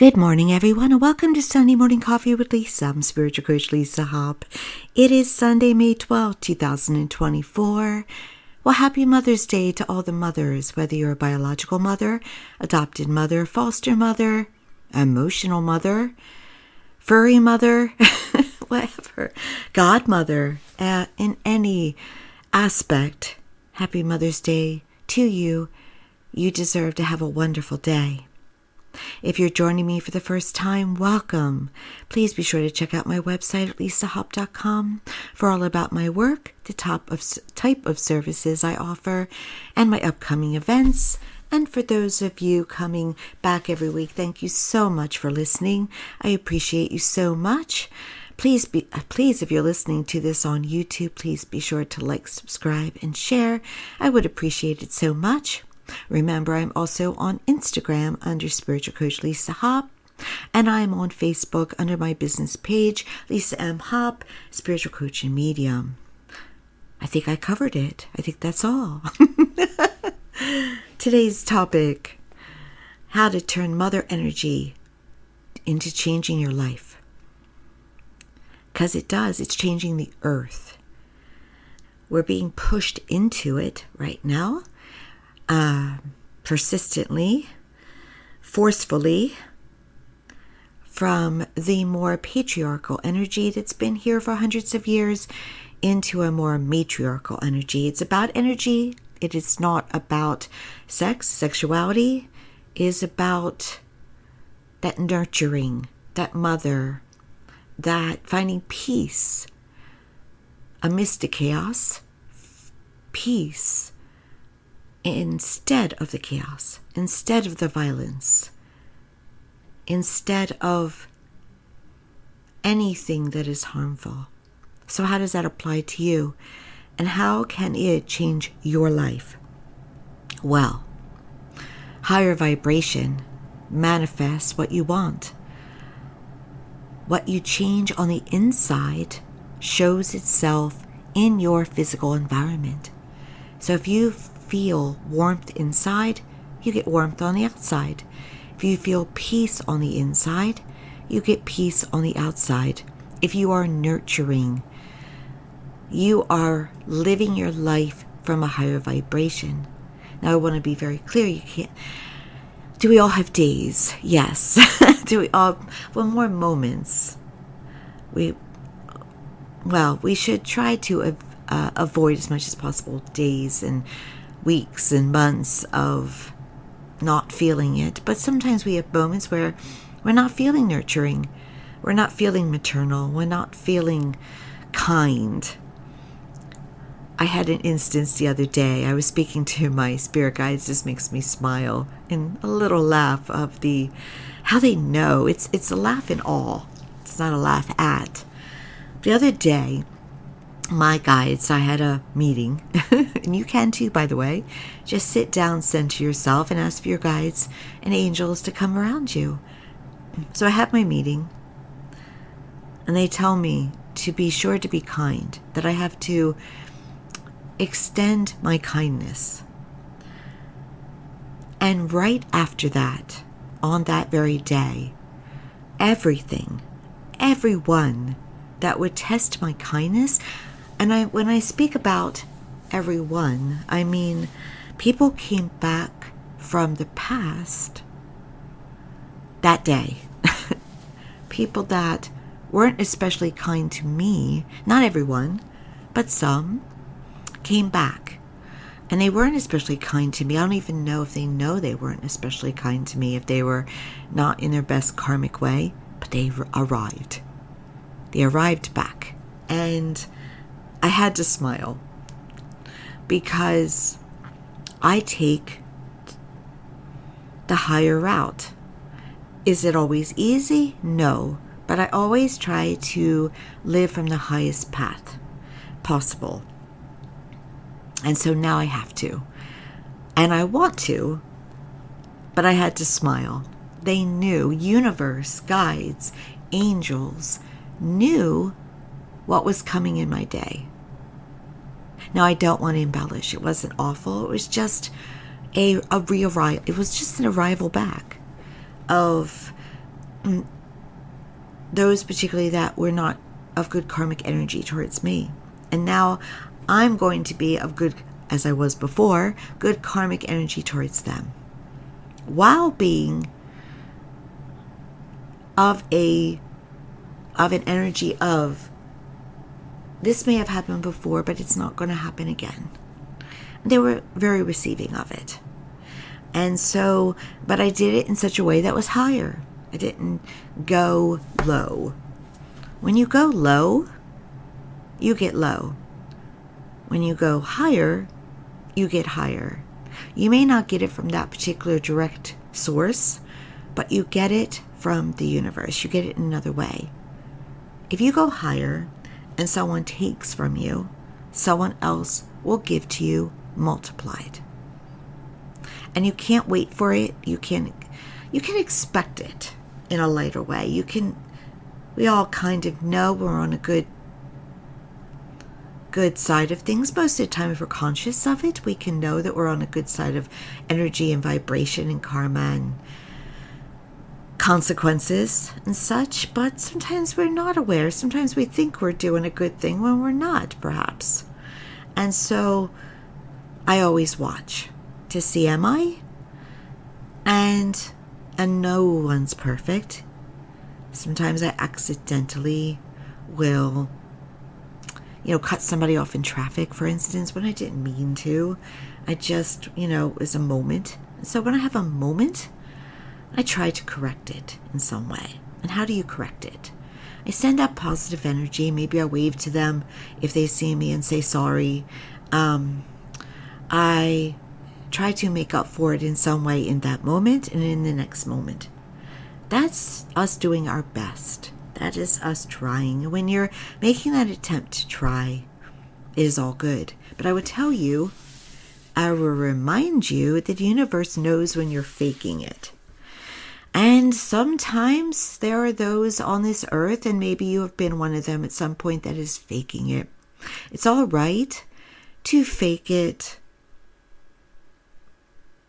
Good morning, everyone, and welcome to Sunday Morning Coffee with Lisa. I'm Spiritual Coach Lisa Hop. It is Sunday, May 12, 2024. Well, happy Mother's Day to all the mothers, whether you're a biological mother, adopted mother, foster mother, emotional mother, furry mother, whatever, godmother, in any aspect. Happy Mother's Day to you. You deserve to have a wonderful day. If you're joining me for the first time, welcome. Please be sure to check out my website at lisahop.com for all about my work, the type of services I offer, and my upcoming events. And for those of you coming back every week, thank you so much for listening. I appreciate you so much. Please, if you're listening to this on YouTube, please be sure to like, subscribe, and share. I would appreciate it so much. Remember, I'm also on Instagram under Spiritual Coach Lisa Hop, and I'm on Facebook under my business page, Lisa M. Hop, Spiritual Coach and Medium. I think I covered it. I think that's all. Today's topic, how to turn mother energy into changing your life. Because it does. It's changing the earth. We're being pushed into it right now. Persistently, forcefully, from the more patriarchal energy that's been here for hundreds of years into a more matriarchal energy. It's about energy. It is not about sex. Sexuality is about that nurturing, that mother, that finding peace amidst the chaos, peace instead of the chaos, instead of the violence, instead of anything that is harmful. So how does that apply to you? And how can it change your life? Well, higher vibration manifests what you want. What you change on the inside shows itself in your physical environment. So if you feel warmth inside, you get warmth on the outside. If you feel peace on the inside, you get peace on the outside. If you are nurturing, you are living your life from a higher vibration. Now I want to be very clear, you can't. Do we all have days? Yes. Do we all, more moments? We should try to avoid as much as possible days and weeks and months of not feeling it. But sometimes we have moments where we're not feeling nurturing. We're not feeling maternal. We're not feeling kind. I had an instance the other day. I was speaking to my spirit guides. This makes me smile and a little laugh of how they know. It's a laugh in awe. It's not a laugh at. The other day, my guides, I had a meeting, and you can too, by the way. Just sit down, center yourself, and ask for your guides and angels to come around you. So I have my meeting, and they tell me to be sure to be kind, that I have to extend my kindness. And right after that, on that very day, everyone that would test my kindness. And when I speak about everyone, I mean people came back from the past that day. People that weren't especially kind to me, not everyone, but some, came back. And they weren't especially kind to me. I don't even know if they know they weren't especially kind to me, if they were not in their best karmic way, but they arrived. They arrived back. And I had to smile because I take the higher route. Is it always easy? No, but I always try to live from the highest path possible. And so now I have to. And I want to, but I had to smile. They knew, universe, guides, angels, knew what was coming in my day. Now, I don't want to embellish. It wasn't awful. It was just a re-arrival. It was just an arrival back of those particularly that were not of good karmic energy towards me. And now I'm going to be of good, as I was before, good karmic energy towards them, while being of an energy of, this may have happened before, but it's not going to happen again. They were very receiving of it. And so, but I did it in such a way that was higher. I didn't go low. When you go low, you get low. When you go higher, you get higher. You may not get it from that particular direct source, but you get it from the universe. You get it in another way. If you go higher and someone takes from you, someone else will give to you multiplied. And you can't wait for it. You can expect it in a lighter way. We all kind of know we're on a good side of things. Most of the time, if we're conscious of it, we can know that we're on a good side of energy and vibration and karma and consequences and such. But sometimes we're not aware. Sometimes we think we're doing a good thing when we're not, perhaps. And so I always watch to see, am I? And no one's perfect. Sometimes I accidentally will, cut somebody off in traffic, for instance, when I didn't mean to. I just, it was a moment. So when I have a moment, I try to correct it in some way. And how do you correct it? I send out positive energy. Maybe I wave to them if they see me and say sorry. I try to make up for it in some way in that moment and in the next moment. That's us doing our best. That is us trying. When you're making that attempt to try, it is all good. But I would tell you, I will remind you that the universe knows when you're faking it. And sometimes there are those on this earth, and maybe you have been one of them at some point, that is faking it. It's all right to fake it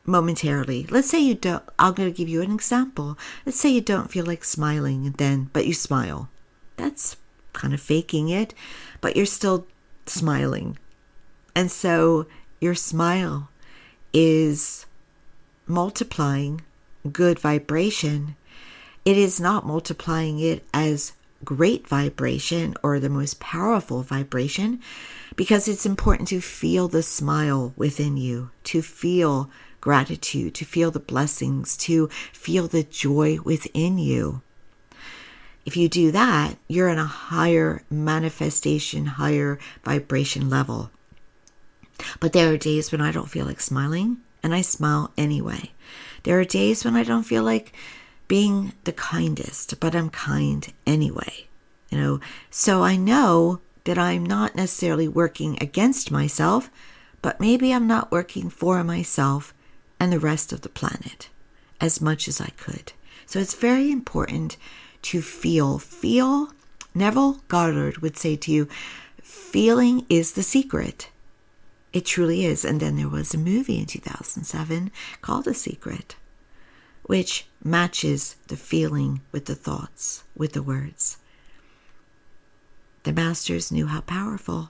momentarily. Let's say you don't, I'm going to give you an example. Let's say you don't feel like smiling but you smile. That's kind of faking it, but you're still smiling. And so your smile is multiplying good vibration. It is not multiplying it as great vibration or the most powerful vibration, because it's important to feel the smile within you, to feel gratitude, to feel the blessings, to feel the joy within you. If you do that, you're in a higher manifestation, higher vibration level. But there are days when I don't feel like smiling, and I smile anyway. There are days when I don't feel like being the kindest, but I'm kind anyway. So I know that I'm not necessarily working against myself, but maybe I'm not working for myself and the rest of the planet as much as I could. So it's very important to feel. Neville Goddard would say to you, feeling is the secret. It truly is. And then there was a movie in 2007 called The Secret, which matches the feeling with the thoughts, with the words. The masters knew how powerful.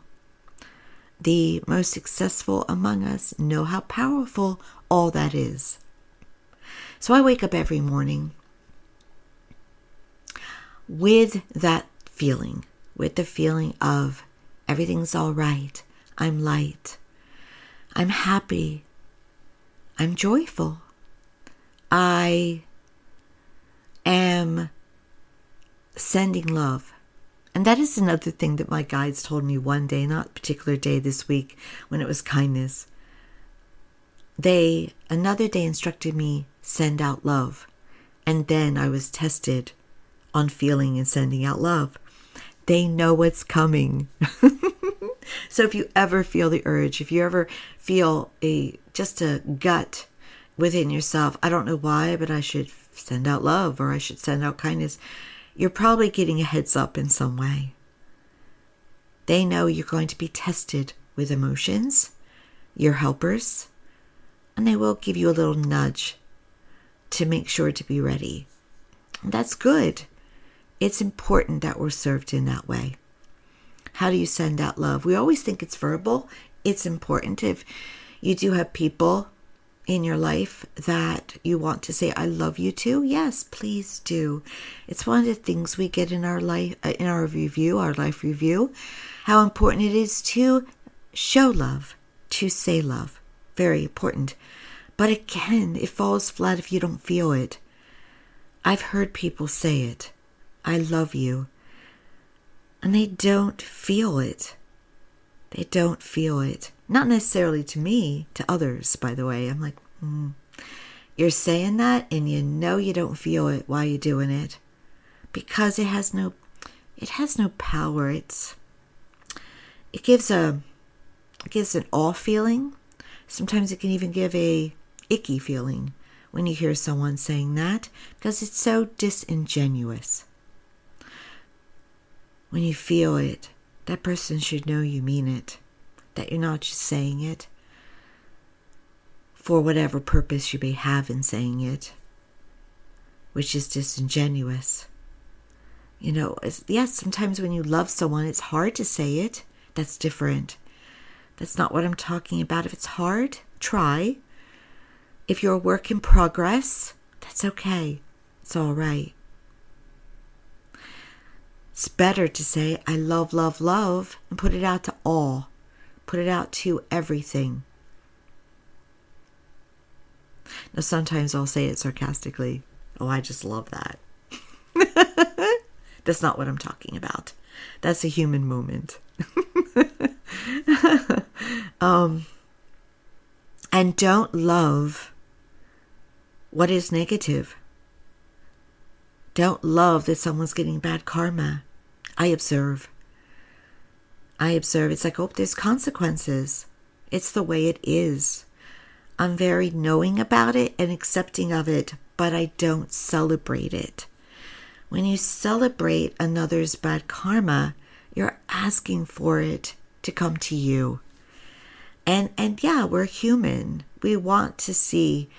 The most successful among us know how powerful all that is. So I wake up every morning with that feeling, with the feeling of everything's all right. I'm light. I'm happy. I'm joyful. I am sending love. And that is another thing that my guides told me one day, not a particular day this week when it was kindness. They, another day, instructed me, send out love. And then I was tested on feeling and sending out love. They know what's coming. So if you ever feel the urge, if you ever feel just a gut within yourself, I don't know why, but I should send out love or I should send out kindness, you're probably getting a heads up in some way. They know you're going to be tested with emotions, your helpers, and they will give you a little nudge to make sure to be ready. That's good. It's important that we're served in that way. How do you send out love? We always think it's verbal. It's important. If you do have people in your life that you want to say I love you to, yes, please do. It's one of the things we get in our life, in our life review, how important it is to show love, to say love. Very important. But again, it falls flat if you don't feel it. I've heard people say it, I love you, and they don't feel it. They don't feel it. Not necessarily to me, to others, by the way. I'm like, you're saying that and you know you don't feel it. Why are you doing it? Because it has no power. It gives an awe feeling. Sometimes it can even give a icky feeling when you hear someone saying that, because it's so disingenuous. When you feel it, that person should know you mean it, that you're not just saying it for whatever purpose you may have in saying it, which is disingenuous. Yes, sometimes when you love someone, it's hard to say it. That's different. That's not what I'm talking about. If it's hard, try. If you're a work in progress, that's okay. It's all right. It's better to say, I love, love, love, and put it out to all. Put it out to everything. Now, sometimes I'll say it sarcastically. Oh, I just love that. That's not what I'm talking about. That's a human moment. And don't love what is negative. Don't love that someone's getting bad karma. I observe. It's like, there's consequences. It's the way it is. I'm very knowing about it and accepting of it, but I don't celebrate it. When you celebrate another's bad karma, you're asking for it to come to you. And yeah, we're human. We want to see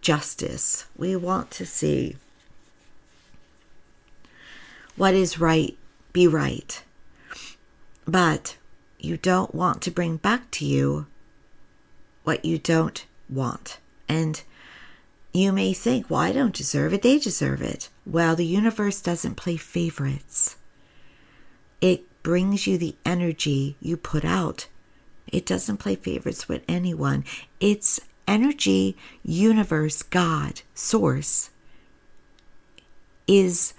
justice. We want to see what is right be right. But you don't want to bring back to you what you don't want. And you may think, well, I don't deserve it. They deserve it. Well, the universe doesn't play favorites. It brings you the energy you put out. It doesn't play favorites with anyone. It's energy, universe, God, source is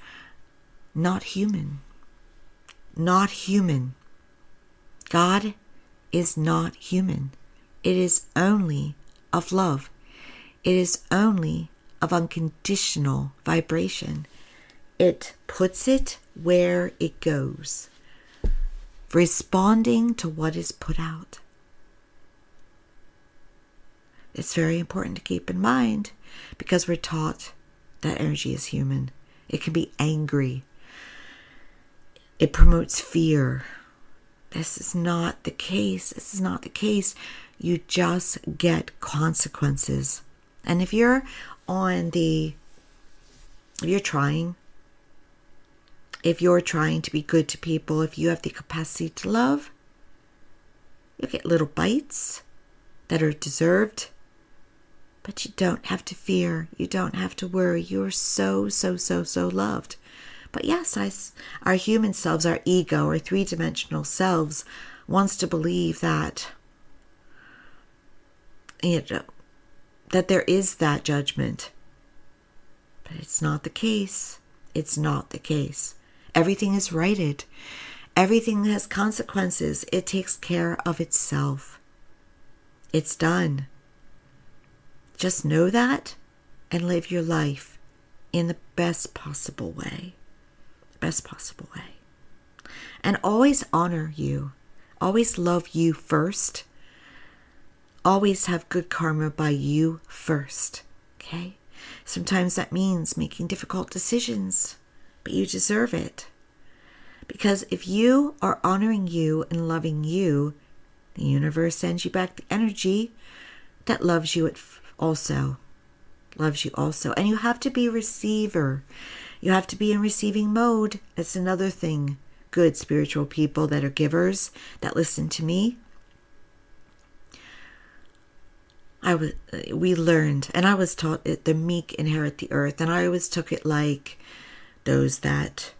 not human. Not human. God is not human. It is only of love. It is only of unconditional vibration. It puts it where it goes, responding to what is put out. It's very important to keep in mind because we're taught that energy is human. It can be angry. It promotes fear. This is not the case. This is not the case. You just get consequences. And if you're trying to be good to people, if you have the capacity to love, you get little bites that are deserved, but you don't have to fear. You don't have to worry. You're so, so, so, so loved. But yes, our human selves, our ego, our three-dimensional selves wants to believe that, that there is that judgment. But it's not the case. It's not the case. Everything is righted. Everything has consequences. It takes care of itself. It's done. Just know that and live your life in the best possible way. Best possible way. And always honor you. Always love you first. Always have good karma by you first. Okay? Sometimes that means making difficult decisions, but you deserve it. Because if you are honoring you and loving you, the universe sends you back the energy that loves you also. Loves you also. And you have to be a receiver. You have to be in receiving mode. That's another thing. Good spiritual people that are givers, that listen to me. We learned, and I was taught it, the meek inherit the earth, and I always took it like those that,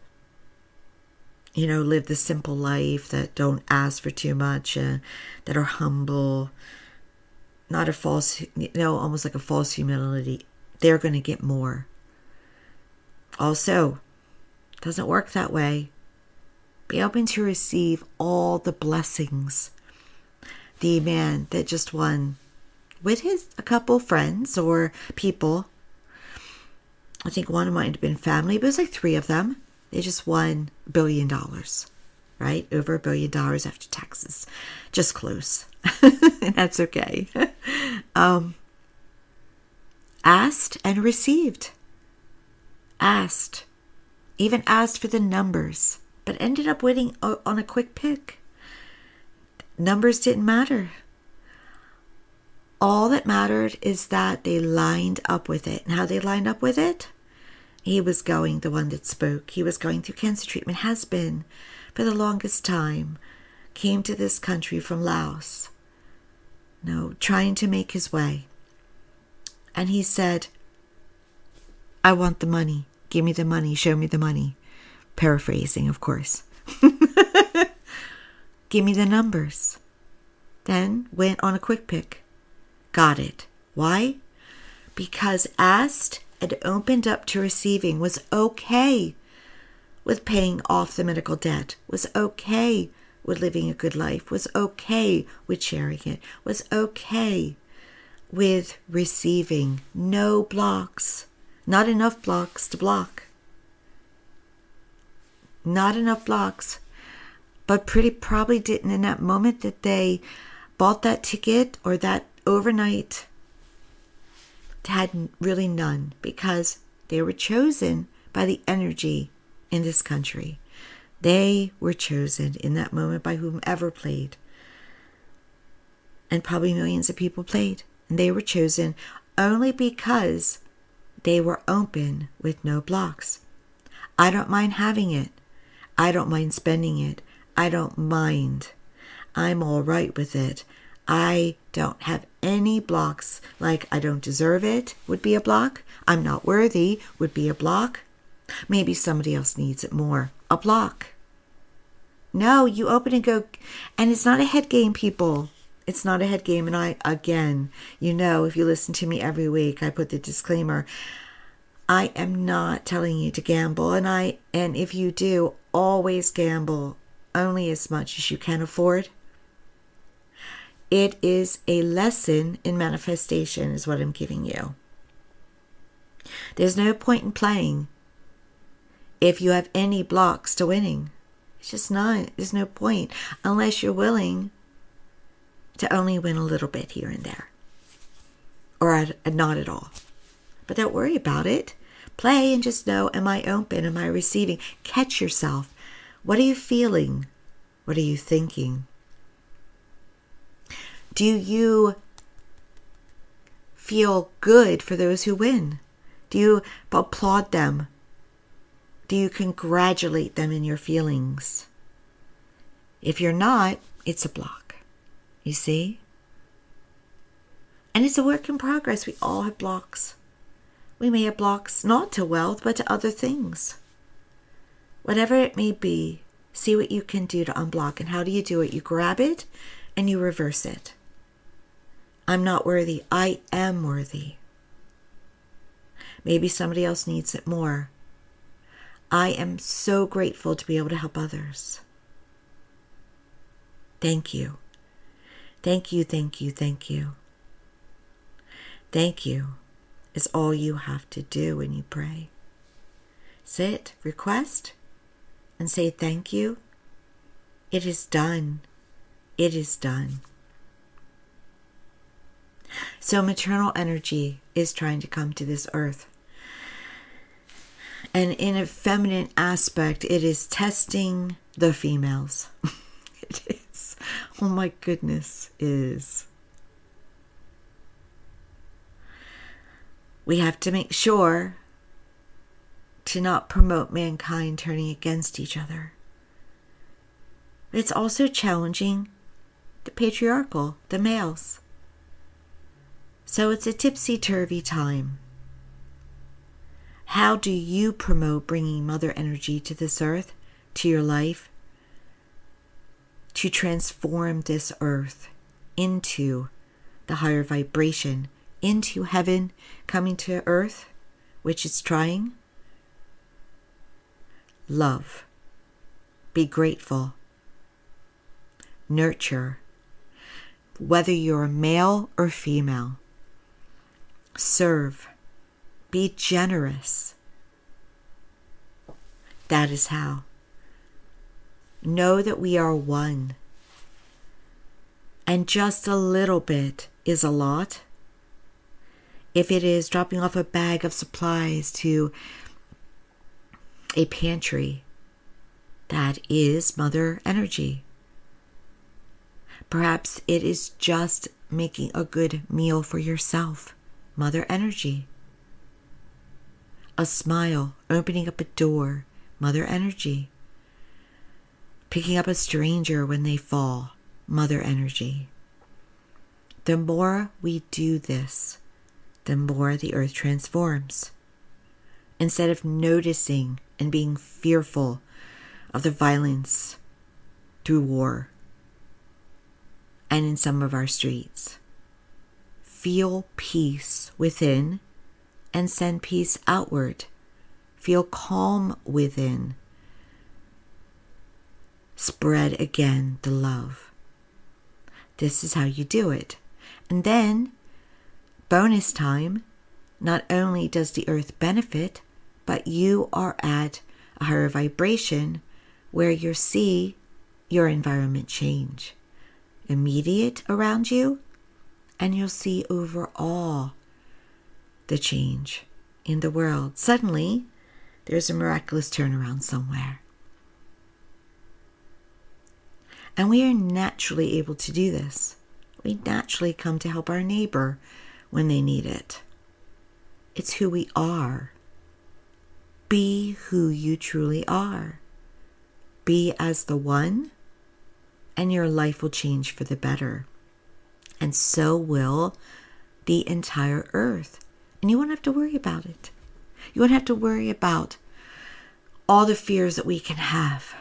live the simple life, that don't ask for too much, that are humble, not a false, almost like a false humility. They're going to get more. Also, doesn't work that way. Be open to receive all the blessings. The man that just won with a couple friends or people, I think one might have been family, but it was like 3 of them. They just won $1 billion, right? Over $1 billion after taxes. Just close. And that's okay. Asked and received. Asked. Even asked for the numbers, but ended up winning on a quick pick. Numbers didn't matter. All that mattered is that they lined up with it. And how they lined up with it? He was the one that spoke. He was going through cancer treatment, has been for the longest time. Came to this country from Laos. Trying to make his way. And he said, I want the money. Give me the money. Show me the money. Paraphrasing, of course. Give me the numbers. Then went on a quick pick. Got it. Why? Because asked and opened up to receiving, was okay with paying off the medical debt, was okay with living a good life, was okay with sharing it, was okay with receiving. No blocks. Not enough blocks to block. Not enough blocks. But probably didn't in that moment that they bought that ticket or that overnight, had really none, because they were chosen by the energy in this country. They were chosen in that moment by whomever played. And probably millions of people played. And they were chosen only because they were open with no blocks. I don't mind having it. I don't mind spending it. I don't mind. I'm all right with it. I don't have any blocks, like I don't deserve it would be a block. I'm not worthy would be a block. Maybe somebody else needs it more. A block. No, you open and go. And it's not a head game, people. It's not a head game. And again, if you listen to me every week, I put the disclaimer. I am not telling you to gamble. And if you do, always gamble only as much as you can afford. It is a lesson in manifestation is what I'm giving you. There's no point in playing if you have any blocks to winning. It's just not. There's no point unless you're willing to only win a little bit here and there. Or not at all. But don't worry about it. Play and just know, am I open? Am I receiving? Catch yourself. What are you feeling? What are you thinking? Do you feel good for those who win? Do you applaud them? Do you congratulate them in your feelings? If you're not, it's a block. You see? And it's a work in progress. We all have blocks. We may have blocks not to wealth, but to other things. Whatever it may be, see what you can do to unblock. And how do you do it? You grab it and you reverse it. I'm not worthy. I am worthy. Maybe somebody else needs it more. I am so grateful to be able to help others. Thank you. Thank you, thank you, thank you. Thank you is all you have to do when you pray. Sit, request, and say thank you. It is done. It is done. So maternal energy is trying to come to this earth. And in a feminine aspect, it is testing the females. It is. Oh my goodness, it is. We have to make sure to not promote mankind turning against each other. It's also challenging the patriarchal, the males. So it's a tipsy-turvy time. How do you promote bringing mother energy to this earth, to your life, to transform this earth into the higher vibration, into heaven coming to earth, which it's trying? Love. Be grateful. Nurture. Whether you're male or female. Serve. Be generous. That is how. Know that we are one. And just a little bit is a lot. If it is dropping off a bag of supplies to a pantry, that is mother energy. Perhaps it is just making a good meal for yourself, mother energy. A smile, opening up a door, mother energy. Picking up a stranger when they fall, mother energy. The more we do this, the more the earth transforms. Instead of noticing and being fearful of the violence through war and in some of our streets, feel peace within and send peace outward. Feel calm within. Spread again the love. This is how you do it. And then, bonus time, not only does the earth benefit, but you are at a higher vibration where you see your environment change. Immediate around you, and you'll see overall the change in the world. Suddenly, there's a miraculous turnaround somewhere. And we are naturally able to do this. We naturally come to help our neighbor when they need it. It's who we are. Be who you truly are. Be as the one, and your life will change for the better. And so will the entire earth. And you won't have to worry about it. You won't have to worry about all the fears that we can have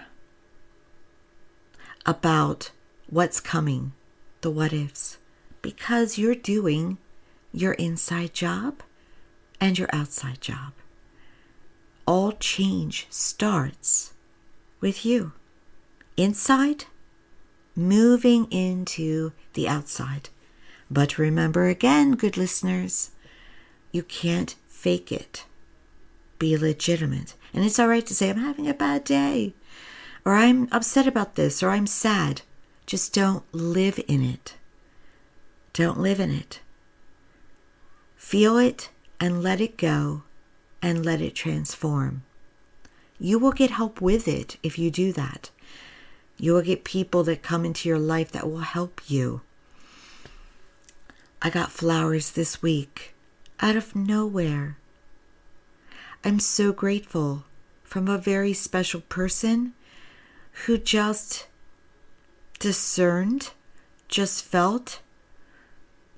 about what's coming, the what ifs, because you're doing your inside job and your outside job. All change starts with you. Inside, moving into the outside. But remember again, good listeners, you can't fake it. Be legitimate. And it's all right to say, I'm having a bad day, or I'm upset about this, or I'm sad. Just don't live in it. Don't live in it. Feel it and let it go and let it transform. You will get help with it if you do that. You will get people that come into your life that will help you. I got flowers this week out of nowhere. I'm so grateful, from a very special person who just discerned, just felt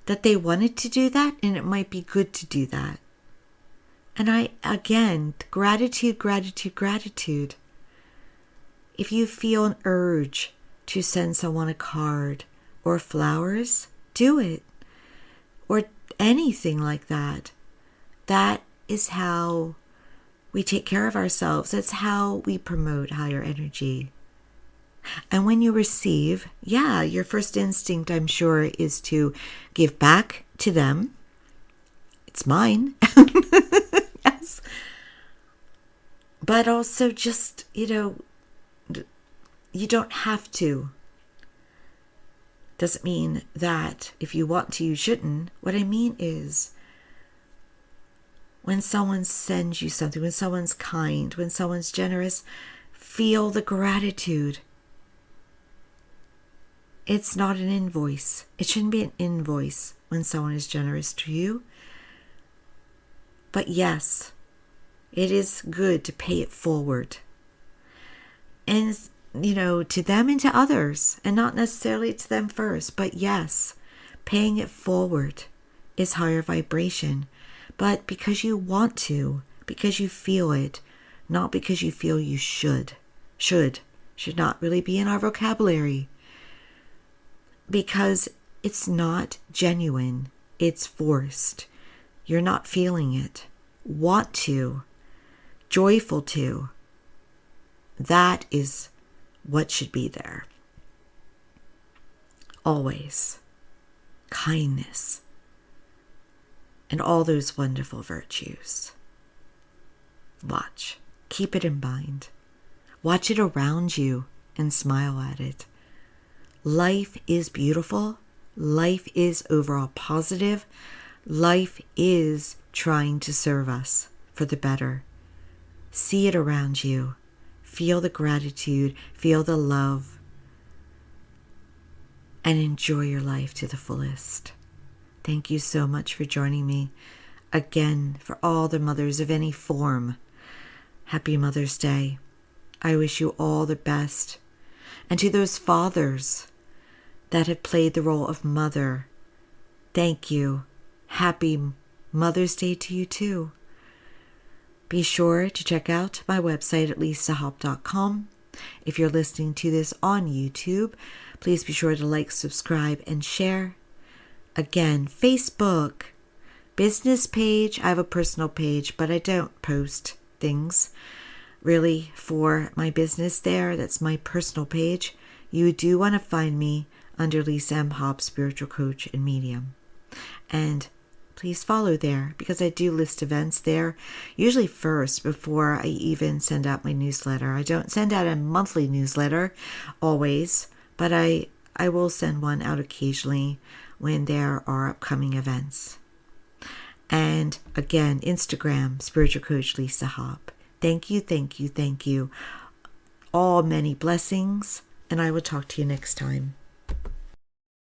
that they wanted to do that and it might be good to do that. And again, gratitude, gratitude, gratitude. If you feel an urge to send someone a card or flowers, do it. Or anything like that. That is how we take care of ourselves. That's how we promote higher energy. And when you receive, your first instinct, I'm sure, is to give back to them. It's mine. Yes. But also just, you don't have to. Doesn't mean that if you want to, you shouldn't. What I mean is, when someone sends you something, when someone's kind, when someone's generous, feel the gratitude. It's not an invoice. It shouldn't be an invoice when someone is generous to you. But yes, It is good to pay it forward. And, to them and to others, and not necessarily to them first, but yes, paying it forward is higher vibration, but because you want to, because you feel it, not because you feel you should. Should not really be in our vocabulary, because it's not genuine. It's forced. You're not feeling it. Want to, joyful to. That is what should be there. Always. Kindness. And all those wonderful virtues. Watch. Keep it in mind. Watch it around you and smile at it. Life is beautiful. Life is overall positive. Life is trying to serve us for the better. See it around you. Feel the gratitude. Feel the love. And enjoy your life to the fullest. Thank you so much for joining me. Again, for all the mothers of any form, happy Mother's Day. I wish you all the best. And to those fathers that have played the role of mother, thank you. Happy Mother's Day to you too. Be sure to check out my website at lisahop.com. If you're listening to this on YouTube, please be sure to like, subscribe, and share. Again, Facebook, business page. I have a personal page, but I don't post things really for my business there. That's my personal page. You do want to find me under Lisa M. Hop, Spiritual Coach and Medium. And please follow there, because I do list events there, usually first before I even send out my newsletter. I don't send out a monthly newsletter always, but I will send one out occasionally when there are upcoming events. And again, Instagram, Spiritual Coach Lisa Hop. Thank you, thank you, thank you. All many blessings, and I will talk to you next time.